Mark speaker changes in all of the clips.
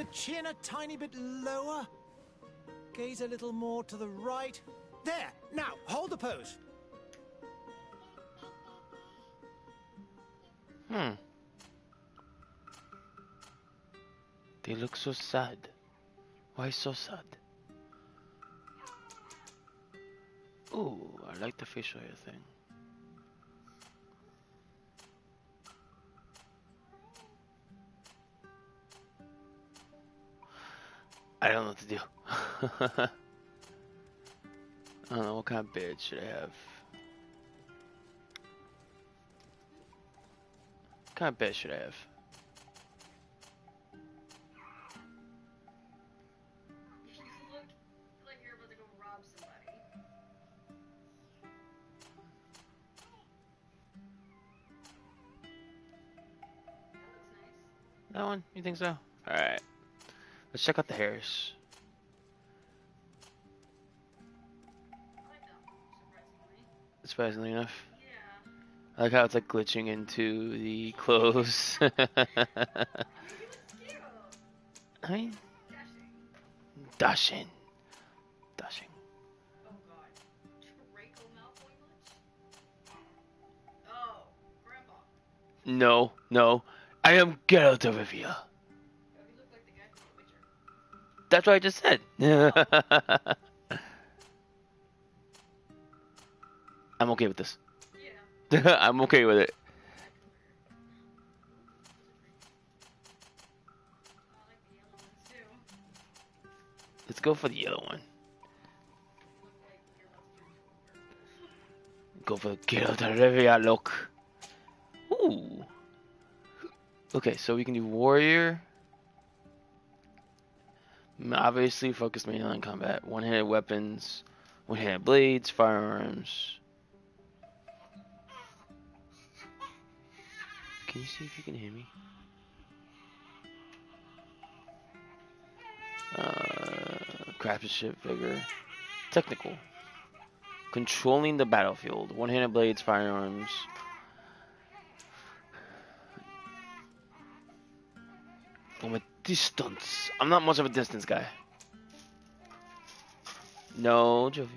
Speaker 1: the chin a tiny bit lower. Gaze a little more to the right. There! Now, hold the pose.
Speaker 2: They look so sad. Why so sad? Ooh, I like the facial hair thing. I don't know what to do. I don't know what kind of beard should I have. What kind of beard should I have?
Speaker 3: You look like you're about to go rob somebody. That looks nice.
Speaker 2: That one? You think so? Alright. Let's check out the hairs.
Speaker 3: I like that one, surprisingly.
Speaker 2: Surprisingly enough.
Speaker 3: Yeah.
Speaker 2: I like how it's like glitching into the clothes.
Speaker 3: It's cute.
Speaker 2: I mean,
Speaker 3: Dashing.
Speaker 2: dashing.
Speaker 3: Oh god. Draco Malfoy much? Oh, Grandpa.
Speaker 2: No, no. I am Geralt of Rivia.
Speaker 3: Oh, he looked like the guy from The Witcher.
Speaker 2: That's what I just said. I'm okay with this.
Speaker 3: Yeah.
Speaker 2: I'm okay with it.
Speaker 3: I like the yellow ones too.
Speaker 2: Let's go for the yellow one.
Speaker 3: You look like you're about to turn purple.
Speaker 2: Go for the Geralt of Rivia look. Ooh. Okay, so we can do warrior. Obviously, focus mainly on combat. One-handed weapons, one-handed blades, firearms. Can you see if you can hear me? Craftsmanship, vigor, technical. Controlling the battlefield. One-handed blades, firearms. I'm a distance. I'm not much of a distance guy. No, Jovi.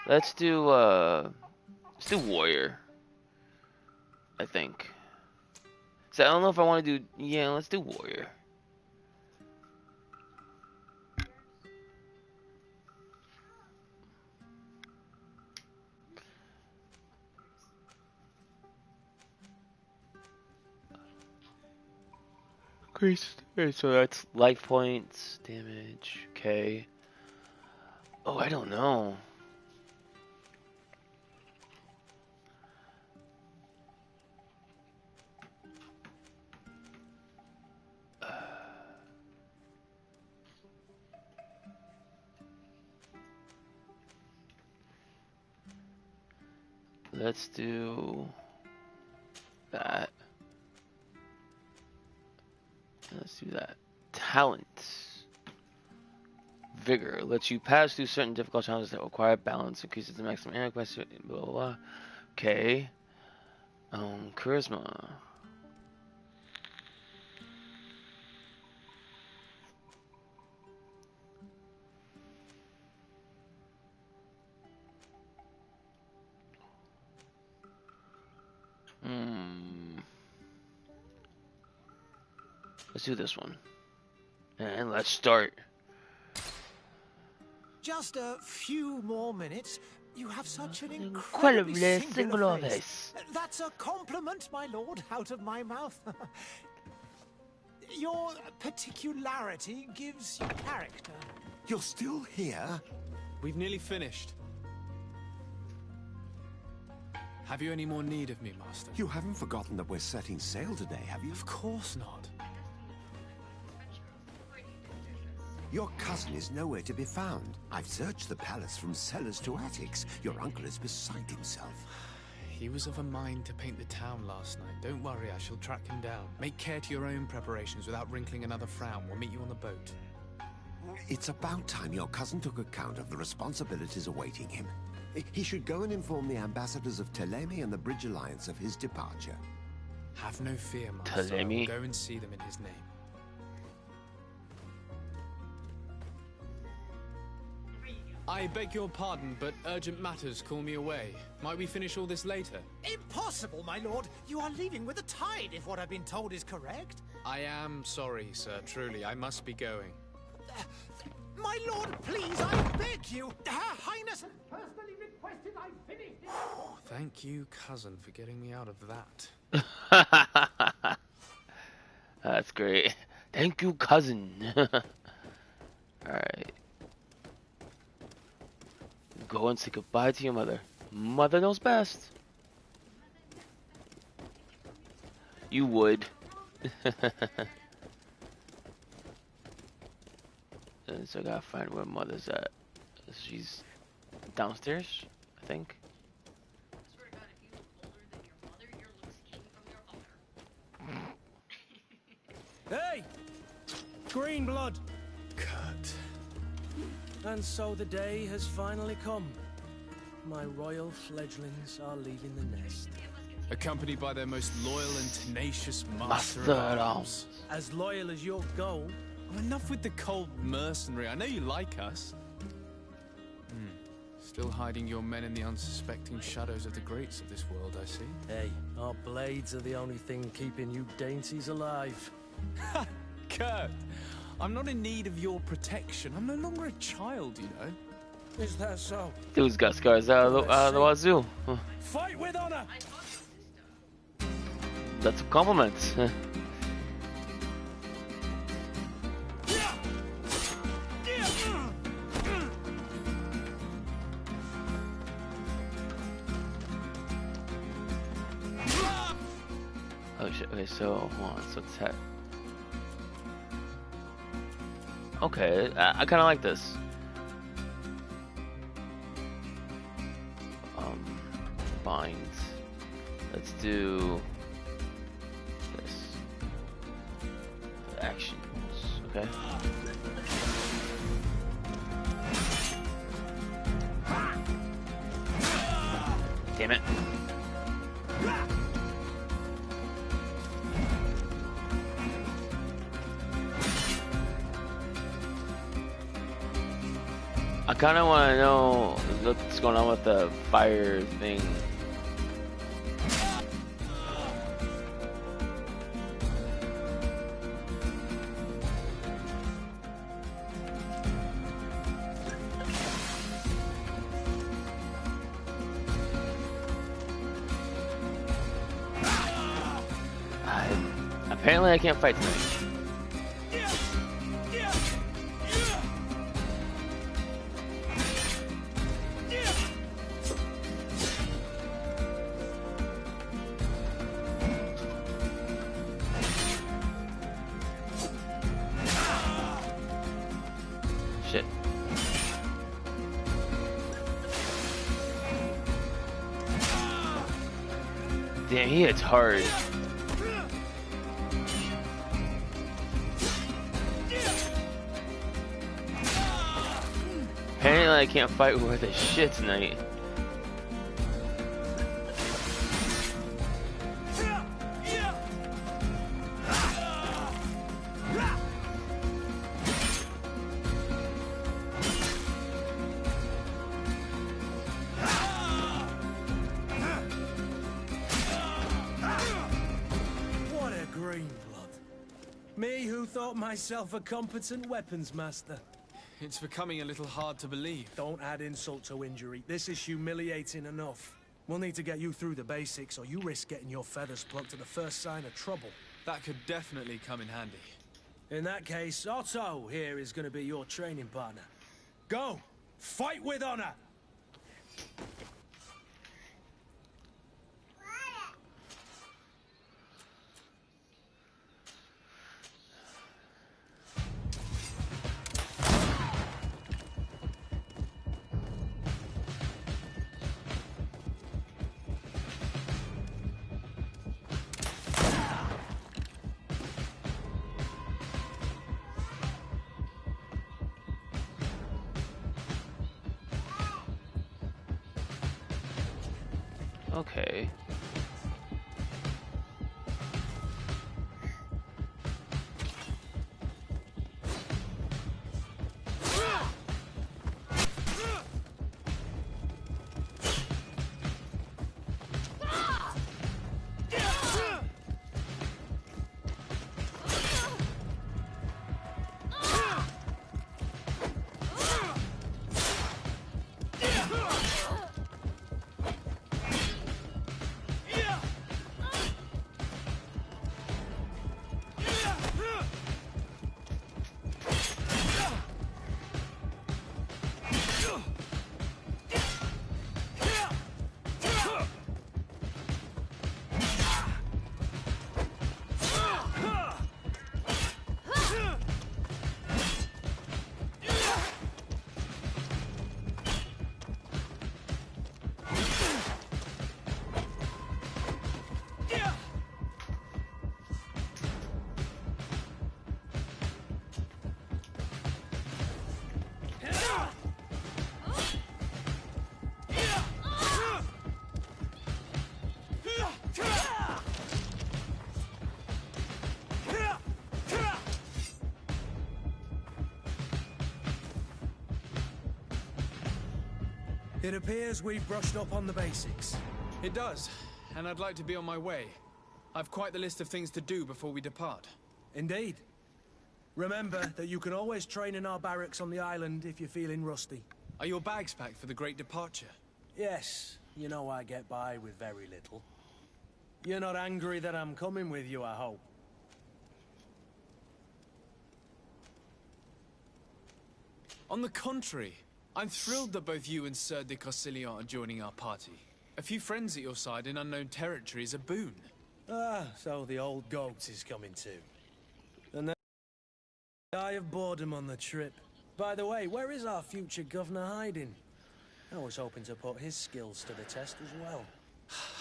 Speaker 2: Let's do warrior. I think. So I don't know if I want to do. Yeah, let's do warrior. Okay, so that's life points, damage, okay. Oh, I don't know. Let's do that. Let's do that. Talent. Vigor. Lets you pass through certain difficult challenges that require balance. Increases the maximum air capacity. Blah, blah, blah. Okay. Charisma. Let's do this one. And let's start.
Speaker 1: Just a few more minutes. You have such an incredibly singular face. That's a compliment, my lord, out of my mouth. Your particularity gives you character.
Speaker 4: You're still here?
Speaker 5: We've nearly finished. Have you any more need of me, Master?
Speaker 4: You haven't forgotten that we're setting sail today, have you?
Speaker 5: Of course not.
Speaker 4: Your cousin is nowhere to be found. I've searched the palace from cellars to attics. Your uncle is beside himself.
Speaker 5: He was of a mind to paint the town last night. Don't worry, I shall track him down. Make care to your own preparations without wrinkling another frown. We'll meet you on the boat.
Speaker 4: It's about time your cousin took account of the responsibilities awaiting him. He should go and inform the ambassadors of Ptolemy and the Bridge Alliance of his departure.
Speaker 5: Have no fear, Master. I will go and see them in his name. I beg your pardon, but urgent matters call me away. Might we finish all this later?
Speaker 1: Impossible, my lord. You are leaving with the tide, if what I've been told is correct.
Speaker 5: I am sorry, sir. Truly, I must be going.
Speaker 1: My lord, please, I beg you. Her Highness personally requested I finish this.
Speaker 5: Oh, thank you, cousin, for getting me out of that.
Speaker 2: That's great. Thank you, cousin. Alright. Go and say goodbye to your mother. Mother knows best. You would. So I gotta find where mother's at. She's downstairs, I think.
Speaker 3: I swear to God, if you look older than your mother, your looks came from your father.
Speaker 6: Hey! Green blood!
Speaker 5: Kurt.
Speaker 6: And so the day has finally come. My royal fledglings are leaving the nest.
Speaker 5: Accompanied by their most loyal and tenacious master at arms.
Speaker 6: As loyal as your goal.
Speaker 5: Oh, enough with the cold mercenary. I know you like us. Still hiding your men in the unsuspecting shadows of the greats of this world, I see.
Speaker 6: Hey, our blades are the only thing keeping you dainties alive.
Speaker 5: Ha! Kurt! I'm not in need of your protection. I'm no longer a child, you know.
Speaker 6: Is that so?
Speaker 2: Dude's got scars out of the wazoo.
Speaker 6: Fight with honor!
Speaker 2: That's a compliment. Oh shit, okay, so, hold on, so it's that. Okay, I kinda like this. Bind. Let's do this. Actions, okay? Damn it. I kind of want to know what's going on with the fire thing. Apparently I can't fight tonight. Shit. Damn, he hits hard. Apparently I can't fight worth a shit tonight.
Speaker 6: What a green blood. Me who thought myself a competent weapons master.
Speaker 5: It's becoming a little hard to believe.
Speaker 6: Don't add insult to injury. This is humiliating enough. We'll need to get you through the basics, or you risk getting your feathers plucked at the first sign of trouble.
Speaker 5: That could definitely come in handy.
Speaker 6: In that case, Otto here is going to be your training partner. Go! Fight with honor!
Speaker 2: Okay.
Speaker 6: It appears we've brushed up on the basics.
Speaker 5: It does, and I'd like to be on my way. I've quite the list of things to do before we depart.
Speaker 6: Indeed. Remember that you can always train in our barracks on the island if you're feeling rusty.
Speaker 5: Are your bags packed for the great departure?
Speaker 6: Yes, you know I get by with very little. You're not angry that I'm coming with you, I hope.
Speaker 5: On the contrary, I'm thrilled that both you and Sir de Corsilion are joining our party. A few friends at your side in unknown territory is a boon.
Speaker 6: Ah, so the old goat is coming too. And then die of boredom on the trip. By the way, where is our future governor hiding? I was hoping to put his skills to the test as well.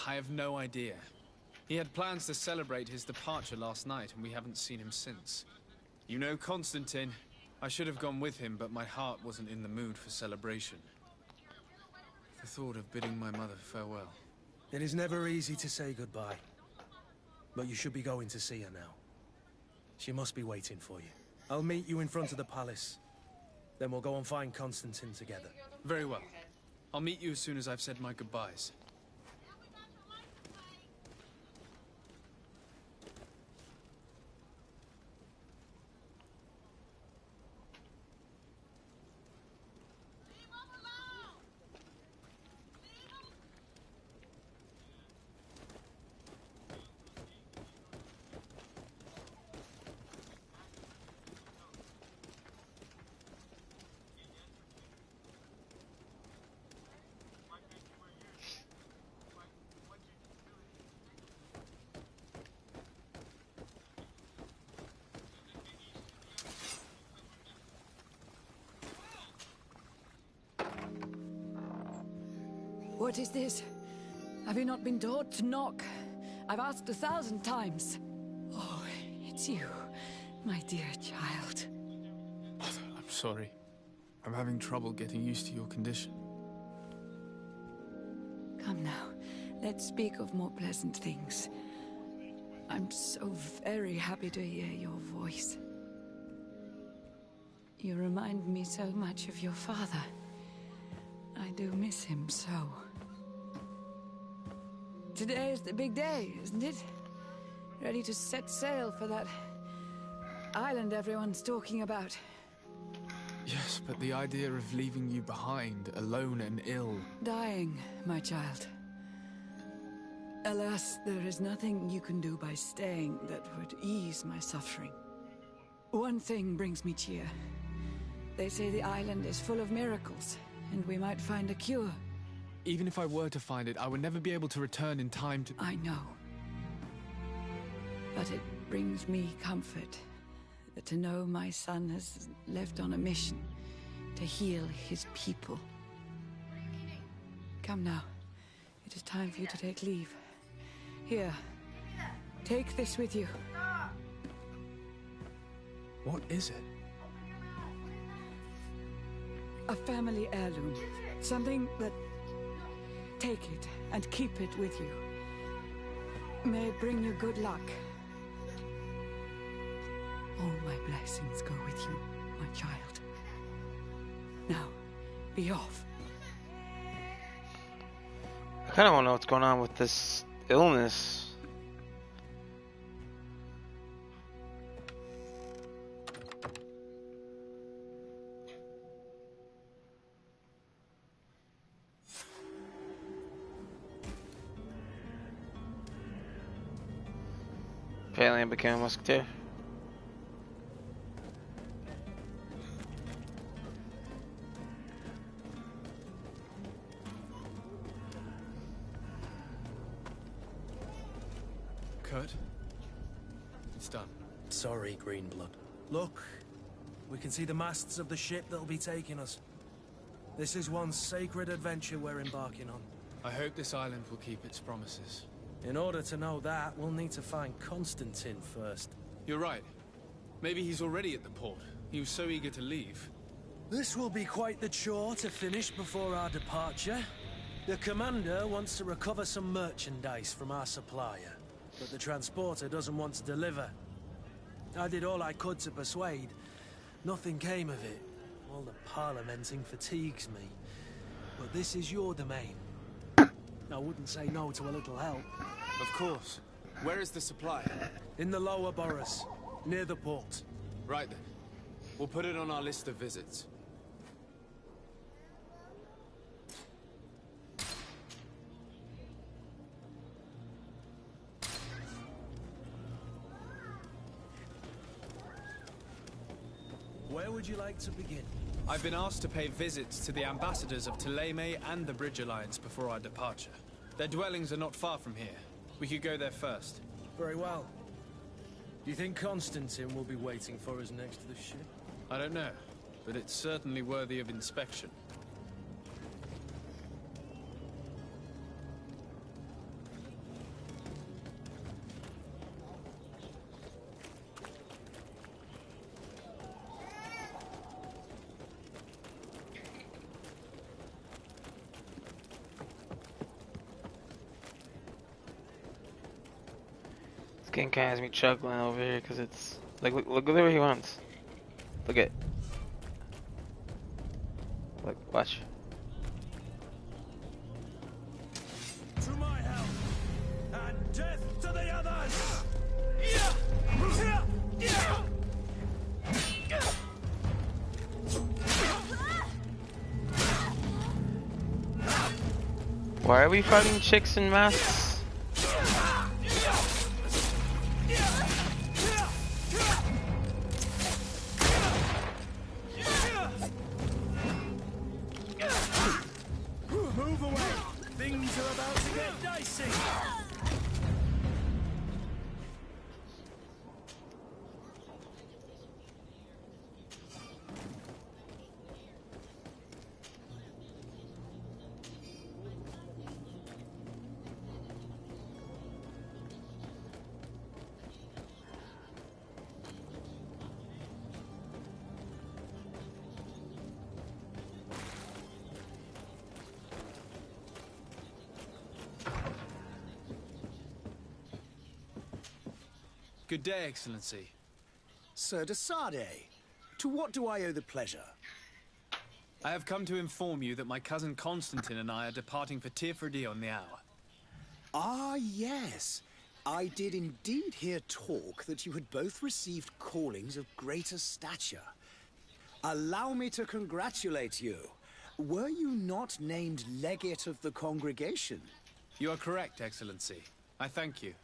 Speaker 5: I have no idea. He had plans to celebrate his departure last night, and we haven't seen him since. You know Constantine. I should have gone with him, but my heart wasn't in the mood for celebration. The thought of bidding my mother farewell.
Speaker 6: It is never easy to say goodbye. But you should be going to see her now. She must be waiting for you. I'll meet you in front of the palace. Then we'll go and find Constantine together.
Speaker 5: Very well. I'll meet you as soon as I've said my goodbyes.
Speaker 7: What is this? Have you not been taught to knock? I've asked 1,000 times. Oh, it's you, my dear child.
Speaker 5: Mother, I'm sorry. I'm having trouble getting used to your condition.
Speaker 7: Come now, let's speak of more pleasant things. I'm so very happy to hear your voice. You remind me so much of your father. I do miss him so. Today is the big day, isn't it? Ready to set sail for that island everyone's talking about.
Speaker 5: Yes, but the idea of leaving you behind, alone and ill...
Speaker 7: Dying, my child. Alas, there is nothing you can do by staying that would ease my suffering. One thing brings me cheer. They say the island is full of miracles, and we might find a cure.
Speaker 5: Even if I were to find it, I would never be able to return in time to...
Speaker 7: I know. But it brings me comfort to know my son has left on a mission to heal his people. Come now. It is time for you to take leave. Here. Take this with you.
Speaker 5: What is it?
Speaker 7: A family heirloom. Something that Take it and keep it with you. May it bring you good luck. All my blessings go with you, my child. Now, be off.
Speaker 2: I kind of want to know what's going on with this illness. Apparently I became a musketeer.
Speaker 5: Kurt? It's done.
Speaker 6: Sorry, Greenblood. Look, we can see the masts of the ship that'll be taking us. This is one sacred adventure we're embarking on.
Speaker 5: I hope this island will keep its promises.
Speaker 6: In order to know that, we'll need to find Constantine first.
Speaker 5: You're right. Maybe he's already at the port. He was so eager to leave.
Speaker 6: This will be quite the chore to finish before our departure. The commander wants to recover some merchandise from our supplier, but the transporter doesn't want to deliver. I did all I could to persuade. Nothing came of it. All the parliamenting fatigues me. But this is your domain. I wouldn't say no to a little help.
Speaker 5: Of course. Where is the supply?
Speaker 6: In the lower boroughs, near the port.
Speaker 5: Right then. We'll put it on our list of visits.
Speaker 6: Where would you like to begin?
Speaker 5: I've been asked to pay visits to the ambassadors of Ptolemy and the Bridge Alliance before our departure. Their dwellings are not far from here. We could go there first.
Speaker 6: Very well. Do you think Constantine will be waiting for us next to the ship?
Speaker 5: I don't know, but it's certainly worthy of inspection.
Speaker 2: This game kind of has me chuckling over here because it's like, look where he wants. Look at. Look, watch.
Speaker 6: To my help, and death to the others!
Speaker 2: Why are we fighting chicks in masks?
Speaker 6: Move away! Things are about to get dicey!
Speaker 5: Good day, Excellency.
Speaker 8: Sir de Sade, to what do I owe the pleasure?
Speaker 5: I have come to inform you that my cousin Constantine and I are departing for Tirfredi on the hour.
Speaker 8: Ah, yes. I did indeed hear talk that you had both received callings of greater stature. Allow me to congratulate you. Were you not named legate of the congregation?
Speaker 5: You are correct, Excellency. I thank you.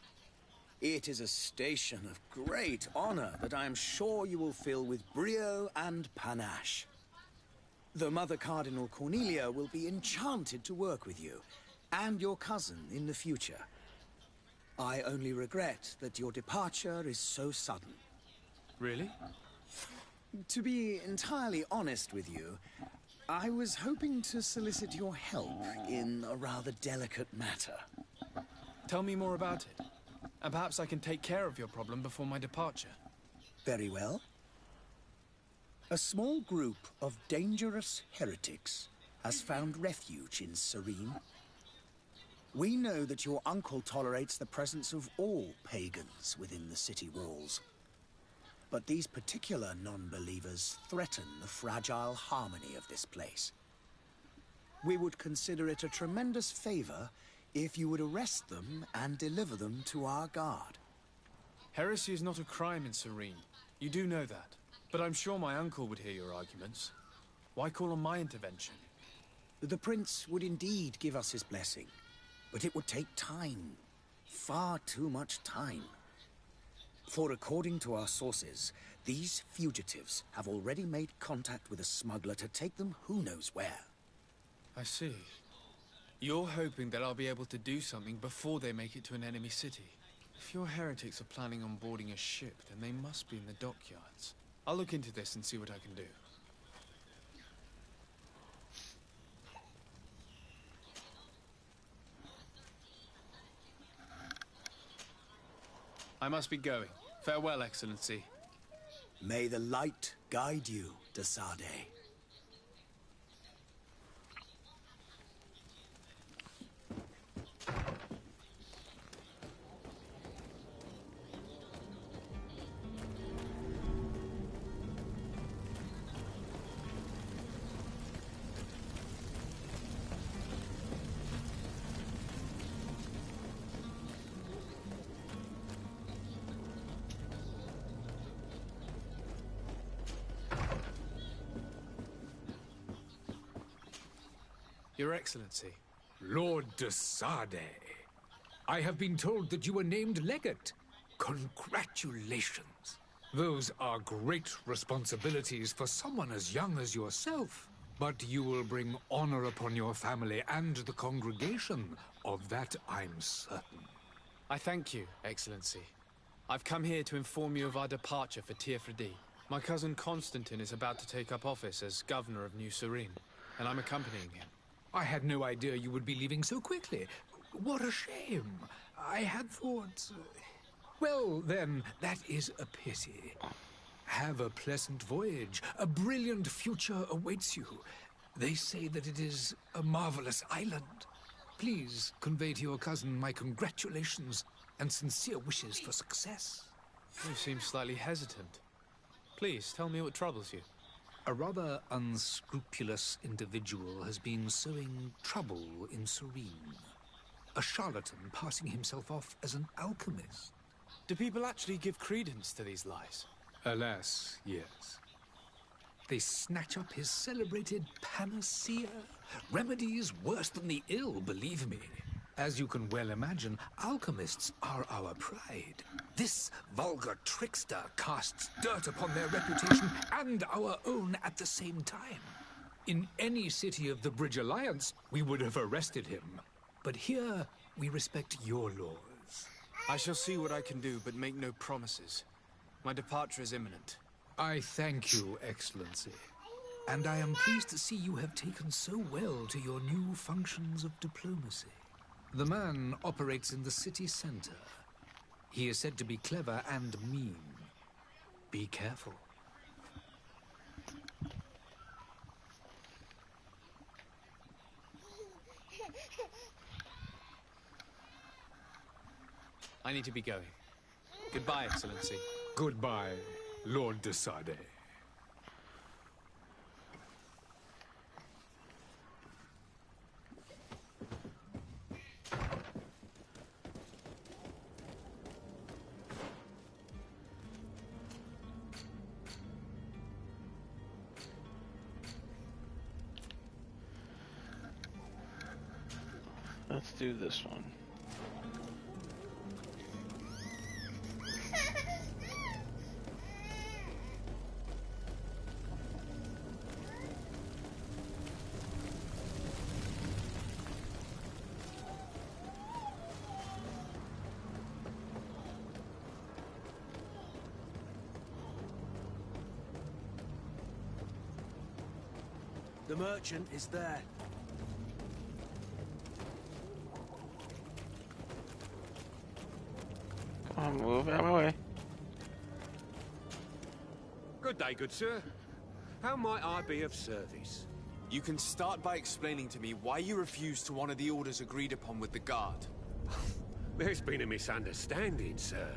Speaker 8: It is a station of great honor that I am sure you will fill with brio and panache. The Mother Cardinal Cornelia will be enchanted to work with you, and your cousin in the future. I only regret that your departure is so sudden.
Speaker 5: Really?
Speaker 8: To be entirely honest with you, I was hoping to solicit your help in a rather delicate matter.
Speaker 5: Tell me more about it. And perhaps I can take care of your problem before my departure.
Speaker 8: Very well. A small group of dangerous heretics has found refuge in Serene. We know that your uncle tolerates the presence of all pagans within the city walls. But these particular non-believers threaten the fragile harmony of this place. We would consider it a tremendous favor if you would arrest them and deliver them to our guard.
Speaker 5: Heresy is not a crime in Serene. You do know that. But I'm sure my uncle would hear your arguments. Why call on my intervention?
Speaker 8: The prince would indeed give us his blessing, but it would take time. Far too much time. For according to our sources, these fugitives have already made contact with a smuggler to take them who knows where.
Speaker 5: I see. You're hoping that I'll be able to do something before they make it to an enemy city. If your heretics are planning on boarding a ship, then they must be in the dockyards. I'll look into this and see what I can do. I must be going. Farewell, Excellency.
Speaker 8: May the light guide you, de Sade.
Speaker 5: Your Excellency.
Speaker 9: Lord de Sade, I have been told that you were named legate. Congratulations. Those are great responsibilities for someone as young as yourself. But you will bring honor upon your family and the congregation. Of that I'm certain.
Speaker 5: I thank you, Excellency. I've come here to inform you of our departure for Tearfredi. My cousin Constantine is about to take up office as governor of New Serene, and I'm accompanying him.
Speaker 9: I had no idea you would be leaving so quickly. What a shame. I had thought... Well, then, that is a pity. Have a pleasant voyage. A brilliant future awaits you. They say that it is a marvelous island. Please convey to your cousin my congratulations and sincere wishes for success.
Speaker 5: You seem slightly hesitant. Please, tell me what troubles you.
Speaker 9: A rather unscrupulous individual has been sowing trouble in Serene. A charlatan passing himself off as an alchemist.
Speaker 5: Do people actually give credence to these lies?
Speaker 9: Alas, yes. They snatch up his celebrated panacea. Remedies worse than the ill, believe me. As you can well imagine, alchemists are our pride. This vulgar trickster casts dirt upon their reputation and our own at the same time. In any city of the Bridge Alliance, we would have arrested him. But here, we respect your laws.
Speaker 5: I shall see what I can do, but make no promises. My departure is imminent.
Speaker 9: I thank you, Excellency. And I am pleased to see you have taken so well to your new functions of diplomacy. The man operates in the city center. He is said to be clever and mean. Be careful.
Speaker 5: I need to be going. Goodbye, Excellency.
Speaker 9: Goodbye, Lord de Sade.
Speaker 2: Let's do this one.
Speaker 6: The merchant is there.
Speaker 2: Come on, move out of my way.
Speaker 10: Good day, good sir. How might I be of service?
Speaker 5: You can start by explaining to me why you refuse to honor the orders agreed upon with the Guard.
Speaker 10: There's been a misunderstanding, sir.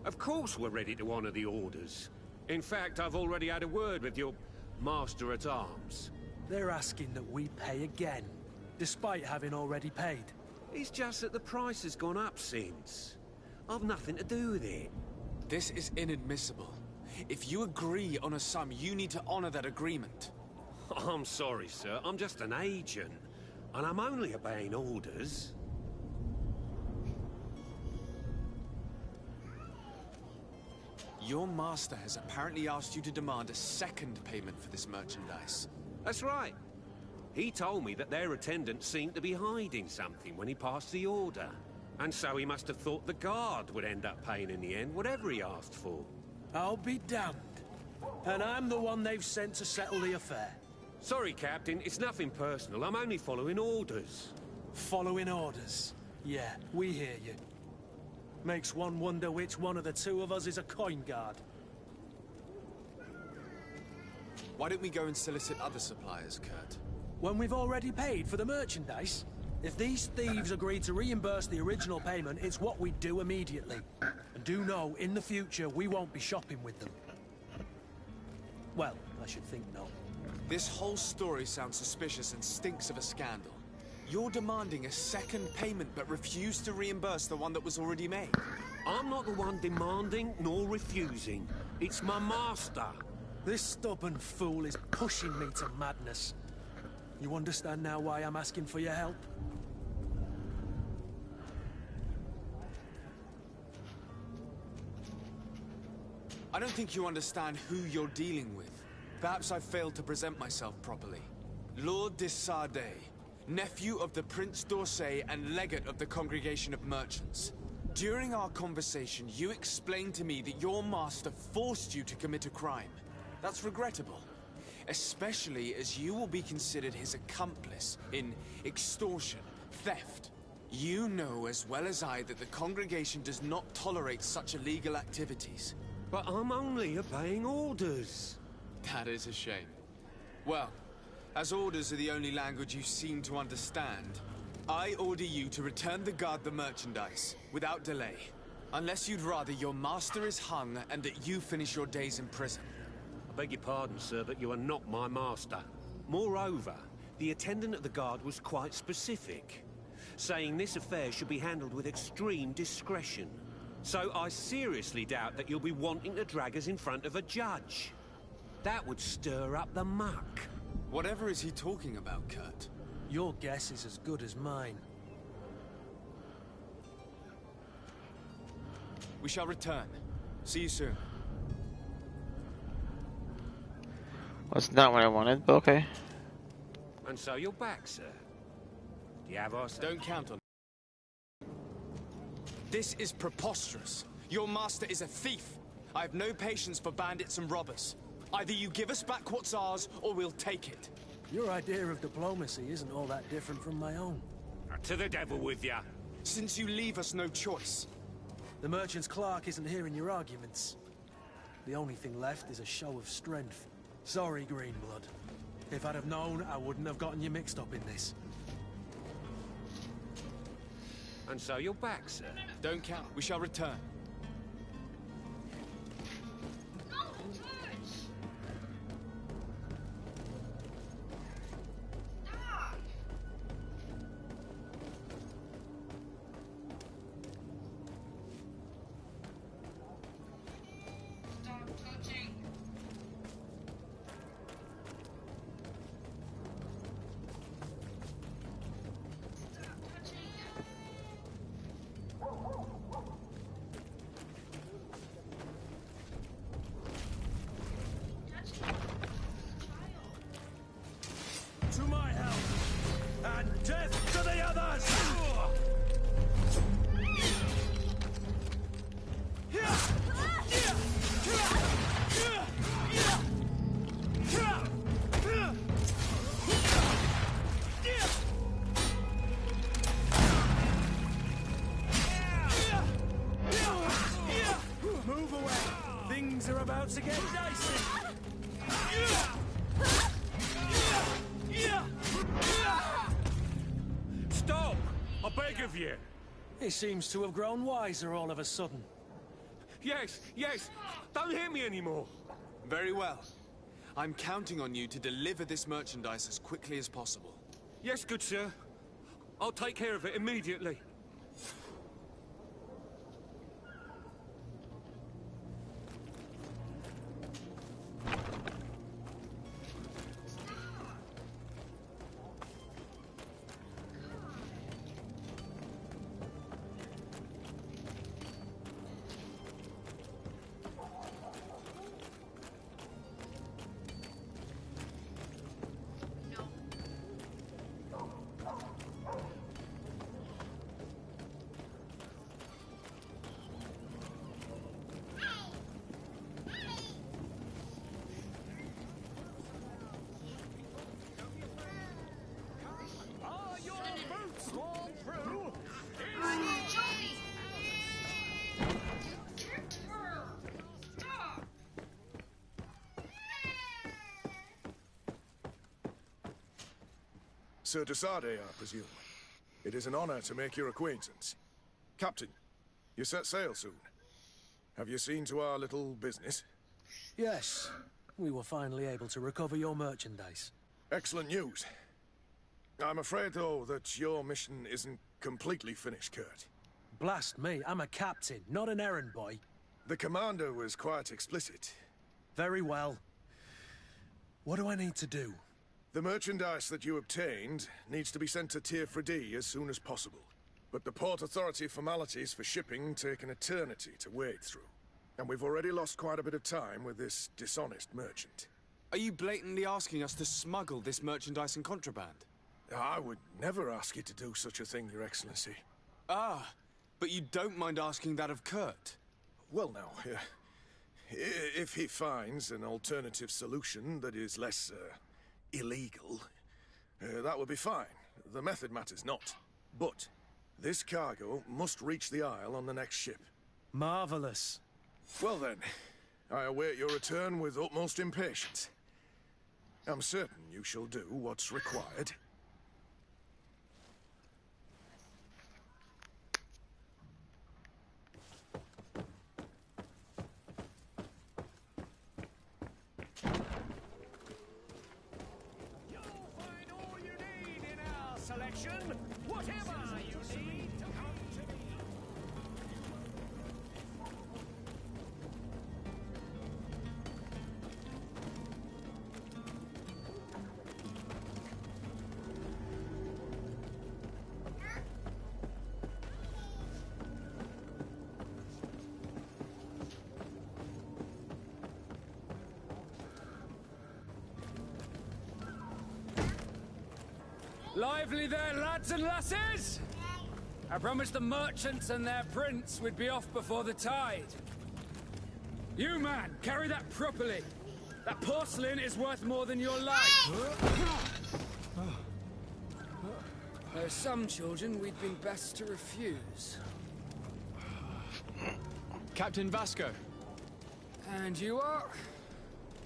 Speaker 10: Of course we're ready to honor the orders. In fact, I've already had a word with your Master-at-Arms.
Speaker 6: They're asking that we pay again, despite having already paid.
Speaker 10: It's just that the price has gone up since. I've nothing to do with it.
Speaker 5: This is inadmissible. If you agree on a sum, you need to honor that agreement.
Speaker 10: I'm sorry, sir. I'm just an agent. And I'm only obeying orders.
Speaker 5: Your master has apparently asked you to demand a second payment for this merchandise.
Speaker 10: That's right. He told me that their attendant seemed to be hiding something when he passed the order. And so he must have thought the Guard would end up paying in the end, whatever he asked for.
Speaker 6: I'll be damned. And I'm the one they've sent to settle the affair.
Speaker 10: Sorry, Captain. It's nothing personal. I'm only following orders.
Speaker 6: Following orders? Yeah, we hear you. Makes one wonder which one of the two of us is a coin guard.
Speaker 5: Why don't we go and solicit other suppliers, Kurt?
Speaker 6: When we've already paid for the merchandise? If these thieves agree to reimburse the original payment, it's what we do immediately. And do know, in the future, we won't be shopping with them. Well, I should think not.
Speaker 5: This whole story sounds suspicious and stinks of a scandal. You're demanding a second payment but refuse to reimburse the one that was already made.
Speaker 10: I'm not the one demanding nor refusing. It's my master.
Speaker 6: This stubborn fool is pushing me to madness. You understand now why I'm asking for your help?
Speaker 5: I don't think you understand who you're dealing with. Perhaps I failed to present myself properly. Lord de Sardet, nephew of the Prince d'Orsay and legate of the Congregation of Merchants. During our conversation, you explained to me that your master forced you to commit a crime. That's regrettable, especially as you will be considered his accomplice in extortion, theft. You know as well as I that the Congregation does not tolerate such illegal activities.
Speaker 10: But I'm only obeying orders.
Speaker 5: That is a shame. Well, as orders are the only language you seem to understand, I order you to return the Guard the merchandise, without delay. Unless you'd rather your master is hung and that you finish your days in prison.
Speaker 10: I beg your pardon, sir, but you are not my master. Moreover, the attendant at the Guard was quite specific, saying this affair should be handled with extreme discretion. So I seriously doubt that you'll be wanting to drag us in front of a judge. That would stir up the muck.
Speaker 5: Whatever is he talking about, Kurt?
Speaker 6: Your guess is as good as mine.
Speaker 5: We shall return. See you soon.
Speaker 2: That's not what I wanted, but okay.
Speaker 10: And so you're back, sir. Do you have our...
Speaker 5: Don't count on it. This is preposterous. Your master is a thief. I have no patience for bandits and robbers. Either you give us back what's ours, or we'll take it.
Speaker 6: Your idea of diplomacy isn't all that different from my own.
Speaker 10: To the devil with ya.
Speaker 5: Since you leave us no choice.
Speaker 6: The merchant's clerk isn't hearing your arguments. The only thing left is a show of strength. Sorry, Greenblood. If I'd have known, I wouldn't have gotten you mixed up in this.
Speaker 10: And so you're back, sir.
Speaker 5: Don't count. We shall return.
Speaker 6: To my help! And death to the others! Move away! Things are about to get dicey!
Speaker 10: I beg of you.
Speaker 6: He seems to have grown wiser all of a sudden.
Speaker 10: Yes, yes. Don't hit me anymore.
Speaker 11: Very well. I'm counting on you to deliver this merchandise as quickly as possible.
Speaker 10: Yes, good sir. I'll take care of it immediately.
Speaker 12: Sir Desade, I presume. It is an honor to make your acquaintance. Captain, you set sail soon. Have you seen to our little business?
Speaker 6: Yes. We were finally able to recover your merchandise.
Speaker 12: Excellent news. I'm afraid, though, that your mission isn't completely finished, Kurt.
Speaker 6: Blast me, I'm a captain, not an errand boy.
Speaker 12: The commander was quite explicit.
Speaker 6: Very well. What do I need to do?
Speaker 12: The merchandise that you obtained needs to be sent to Tier 4D as soon as possible. But the Port Authority formalities for shipping take an eternity to wade through. And we've already lost quite a bit of time with this dishonest merchant.
Speaker 11: Are you blatantly asking us to smuggle this merchandise in contraband?
Speaker 12: I would never ask you to do such a thing, Your Excellency.
Speaker 11: Ah, but you don't mind asking that of Kurt?
Speaker 12: Well, now, if he finds an alternative solution that is less, illegal, that would be fine. The method matters not. But this cargo must reach the Isle on the next ship.
Speaker 6: Marvelous.
Speaker 12: Well then, I await your return with utmost impatience. I'm certain you shall do what's required.
Speaker 1: Whatever you need to come to me.
Speaker 13: Lively there, lads and lasses! I promised the merchants and their prince we'd be off before the tide. You, man, carry that properly. That porcelain is worth more than your life. There are some children we'd been best to refuse.
Speaker 5: Captain Vasco.
Speaker 13: And you are?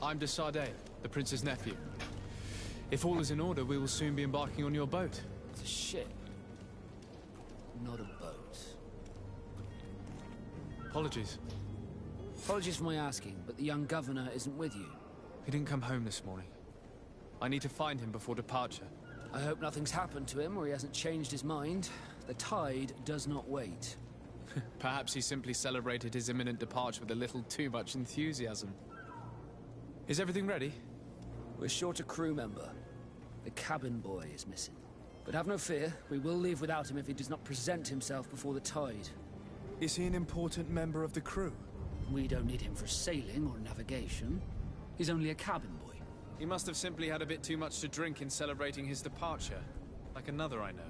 Speaker 5: I'm Desade, the prince's nephew. If all is in order, we will soon be embarking on your boat.
Speaker 13: It's a ship, not a boat.
Speaker 5: Apologies.
Speaker 13: Apologies for my asking, but the young governor isn't with you.
Speaker 5: He didn't come home this morning. I need to find him before departure.
Speaker 13: I hope nothing's happened to him or he hasn't changed his mind. The tide does not wait.
Speaker 5: Perhaps he simply celebrated his imminent departure with a little too much enthusiasm. Is everything ready?
Speaker 13: We're short a crew member. The cabin boy is missing. But have no fear, we will leave without him if he does not present himself before the tide.
Speaker 11: Is he an important member of the crew?
Speaker 13: We don't need him for sailing or navigation. He's only a cabin boy.
Speaker 5: He must have simply had a bit too much to drink in celebrating his departure. Like another I know.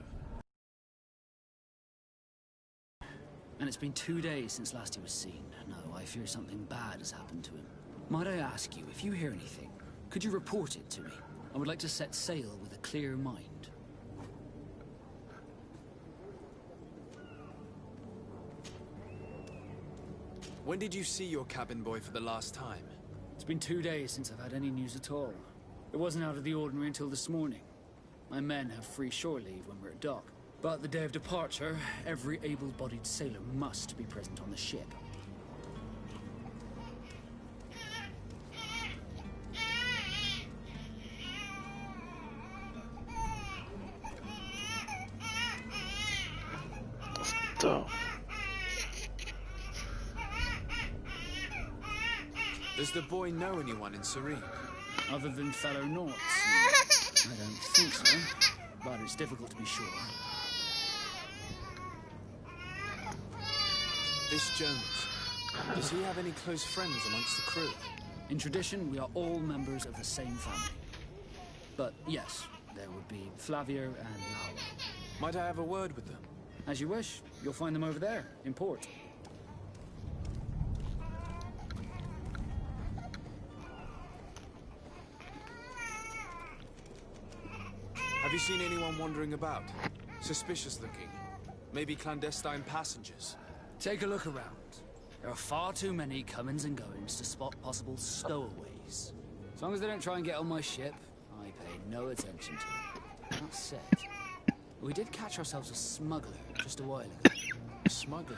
Speaker 13: And it's been 2 days since last he was seen. No, I fear something bad has happened to him. Might I ask you, if you hear anything, could you report it to me? I would like to set sail with a clear mind.
Speaker 11: When did you see your cabin boy for the last time?
Speaker 13: It's been 2 days since I've had any news at all. It wasn't out of the ordinary until this morning. My men have free shore leave when we're at dock. But the day of departure, every able-bodied sailor must be present on the ship.
Speaker 11: Does the boy know anyone in Serene?
Speaker 13: Other than fellow Nauts? I don't think so, but it's difficult to be sure.
Speaker 11: This Jones, does he have any close friends amongst the crew?
Speaker 13: In tradition, we are all members of the same family. But yes, there would be Flavio and Laura.
Speaker 11: Might I have a word with them?
Speaker 13: As you wish. You'll find them over there, in port.
Speaker 11: Have you seen anyone wandering about? Suspicious looking. Maybe clandestine passengers?
Speaker 13: Take a look around. There are far too many comings and goings to spot possible stowaways. As long as they don't try and get on my ship, I pay no attention to them. That said, we did catch ourselves a smuggler just a while ago.
Speaker 11: A smuggler?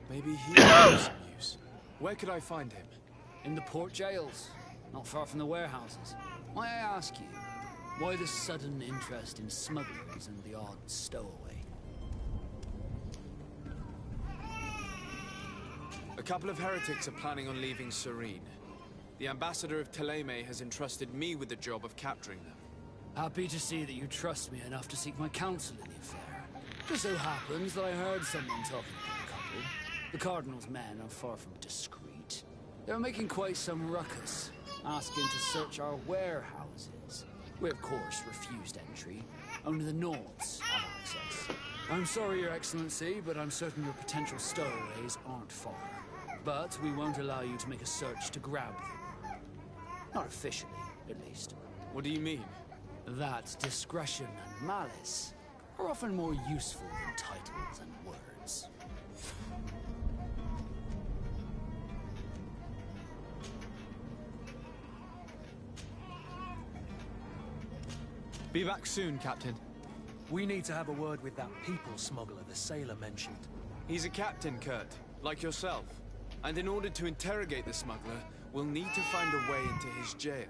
Speaker 11: Maybe he has some use. Where could I find him?
Speaker 13: In the port jails, not far from the warehouses. May I ask you, why the sudden interest in smugglers and the odd stowaway?
Speaker 11: A couple of heretics are planning on leaving Serene. The ambassador of Teleme has entrusted me with the job of capturing them.
Speaker 13: Happy to see that you trust me enough to seek my counsel in the affair. Just so happens that I heard someone talking about the couple. The Cardinal's men are far from discreet. They're making quite some ruckus, asking to search our warehouses. We, of course, refused entry. Only the Nords have access. I'm sorry, Your Excellency, but I'm certain your potential stowaways aren't far. But we won't allow you to make a search to grab them. Not officially, at least.
Speaker 11: What do you mean?
Speaker 13: That discretion and malice are often more useful than titles and words.
Speaker 11: Be back soon, Captain.
Speaker 6: We need to have a word with that people smuggler the sailor mentioned.
Speaker 11: He's a captain, Kurt, like yourself. And in order to interrogate the smuggler, we'll need to find a way into his jail.